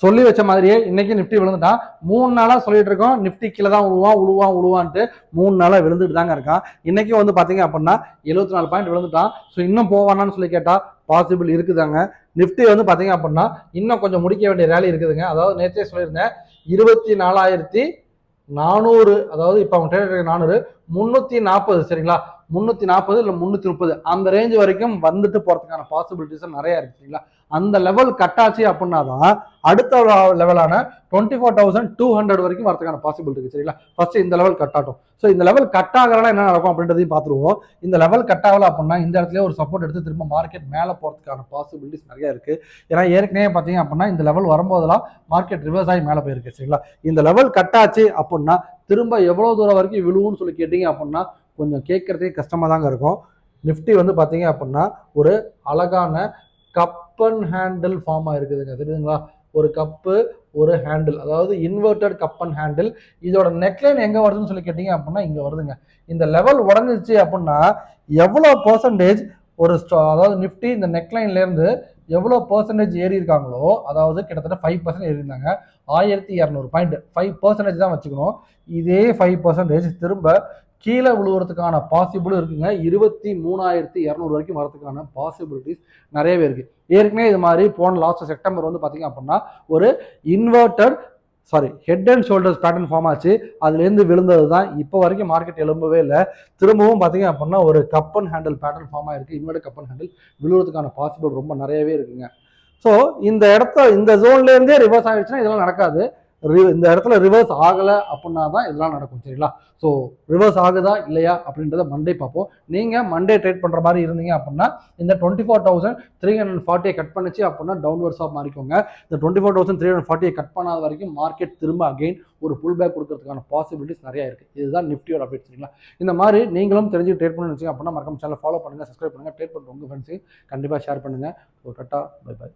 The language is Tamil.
சொல்லி வச்ச மாதிரியே இன்னைக்கு நிஃப்டி விழுந்துட்டான். 3 நாளா சொல்லிட்டு இருக்கோம் நிஃப்டி கீழே தான் உழுவான்ட்டு 3 நாளா விழுந்துட்டு தாங்க இருக்கான். இன்னைக்கு வந்து பாத்தீங்க அப்படின்னா 74 பாயிண்ட் விழுந்துட்டான். ஸோ இன்னும் போவானான்னு சொல்லி கேட்டா பாசிபிள் இருக்குதாங்க. நிஃப்டி வந்து பாத்தீங்க அப்படின்னா இன்னும் கொஞ்சம் முடிக்க வேண்டிய ரேலி இருக்குதுங்க. அதாவது நேற்றே சொல்லியிருந்தேன் 24,400, அதாவது இப்ப அவங்க ட்ரேட் 400 340 சரிங்களா, 340 இல்ல 330 அந்த ரேஞ்ச் வரைக்கும் வந்துட்டு போறதுக்கான பாசிபிலிட்டிஸ் நிறைய இருக்கு சரிங்களா. அந்த லெவல் கட் ஆச்சு அப்படின்னா தான் அடுத்த லெவலான 24,200 வரைக்கும் வரதுக்கான பாசிபிள் இருக்கு சரிங்களா. ஃபர்ஸ்ட் இந்த லெவல் கட் ஆகும். ஸோ இந்த லெவல் கட் ஆகலாம் என்ன நடக்கும் அப்படின்றதையும் பார்த்துருவோம். இந்த லெவல் கட் ஆகல அப்படின்னா இந்த இடத்துல ஒரு சப்போர்ட் எடுத்து திரும்ப மார்க்கெட் மேலே போறதுக்கான பாசிபிலிட்டிஸ் நிறைய இருக்கு. ஏன்னா ஏற்கனவே பார்த்தீங்க அப்படின்னா இந்த லெவல் வரும்போதெல்லாம் மார்க்கெட் ரிவர்ஸ் ஆகி மேலே போயிருக்கு சரிங்களா. இந்த லெவல் கட் ஆச்சு அப்படின்னா திரும்ப எவ்வளவு தூரம் வரைக்கும் விழுவுன்னு சொல்லி கேட்டீங்க அப்படின்னா கொஞ்சம் கேட்கறதுக்கே கஷ்டமா தாங்க இருக்கும். நிஃப்டி வந்து பாத்தீங்க அப்படின்னா ஒரு அழகான கப் அண்ட் ஹேண்டில் ஃபார்ம் ஆயிருக்குதுங்க தெரியுதுங்களா. ஒரு கப்பு ஒரு ஹேண்டில், அதாவது இன்வெர்டட் கப் அண்ட் ஹேண்டில். இதோட நெக்லைன் எங்க வருதுன்னு சொல்லி கேட்டீங்க அப்படின்னா இங்க வருதுங்க. இந்த லெவல் உடஞ்சிச்சு அப்படின்னா எவ்வளவு பெர்சன்டேஜ் ஒரு அதாவது நிஃப்டி இந்த நெக்லைன்ல இருந்து எவ்வளவு பெர்சன்டேஜ் ஏறி இருக்காங்களோ, அதாவது கிட்டத்தட்ட 5% ஏறி இருந்தாங்க. 1200 பாயிண்ட் 5% தான் வச்சுக்கணும். இதே 5% திரும்ப கீழே விழுவுறதுக்கான பாசிபிளும் இருக்குங்க. 23,200 வரைக்கும் வரதுக்கான பாசிபிலிட்டிஸ் நிறையவே இருக்கு. ஏற்கனவே இது மாதிரி போன லாஸ்ட் செப்டம்பர் வந்து பாத்தீங்க அப்படின்னா ஒரு inverted head and shoulders pattern form ஆச்சு. அதுல இருந்து விழுந்தது தான் இப்போ வரைக்கும் மார்க்கெட் எழும்பவே இல்லை. திரும்பவும் பாத்தீங்க அப்படின்னா ஒரு cup and handle pattern form ஆயிருக்கு. இன்வெர்டட் கப் அண்ட் ஹேண்டில் விழுவதுக்கான பாசிபிள் ரொம்ப நிறையவே இருக்குங்க. ஸோ இந்த ஜோன்ல இருந்தே ரிவர்ஸ் ஆயிடுச்சுன்னா இதெல்லாம் நடக்காது. இந்த இடத்துல ரிவர்ஸ் ஆகலை அப்படின்னா தான் இதெல்லாம் நடக்கும் சரிங்களா. ஸோ ரிவர்ஸ் ஆகுதா இல்லையா அப்படின்றத மண்டே பார்ப்போம். நீங்கள் மண்டே ட்ரேட் பண்ணுற மாதிரி இருந்தீங்க அப்படின்னா இந்த 24,340 கட் பண்ணிச்சு அப்படின்னா டவுன்வர்ட்ஸாக மாறிக்கோங்க. இந்த 24,340 கட் பண்ணாத வரைக்கும் மார்க்கெட் திரும்ப அகைன் ஒரு புல் பேக் கொடுக்கறதுக்கான பாசிபிலிட்டிஸ் நிறைய இருக்குது. இதுதான் நிஃப்டியோட அப்டேட் சரிங்களா. இந்த மாதிரி நீங்களும் தெரிஞ்சு ட்ரேட் பண்ணி வச்சுங்க அப்படின்னா மறக்காம சேனல் ஃபாலோ பண்ணுங்கள், சப்ஸ்கிரைப் பண்ணுங்கள், ட்ரேட் பண்ணுற உங்கள் ஃப்ரெண்ட்ஸுக்கு கண்டிப்பாக ஷேர் பண்ணுங்கள். So tata, bye by.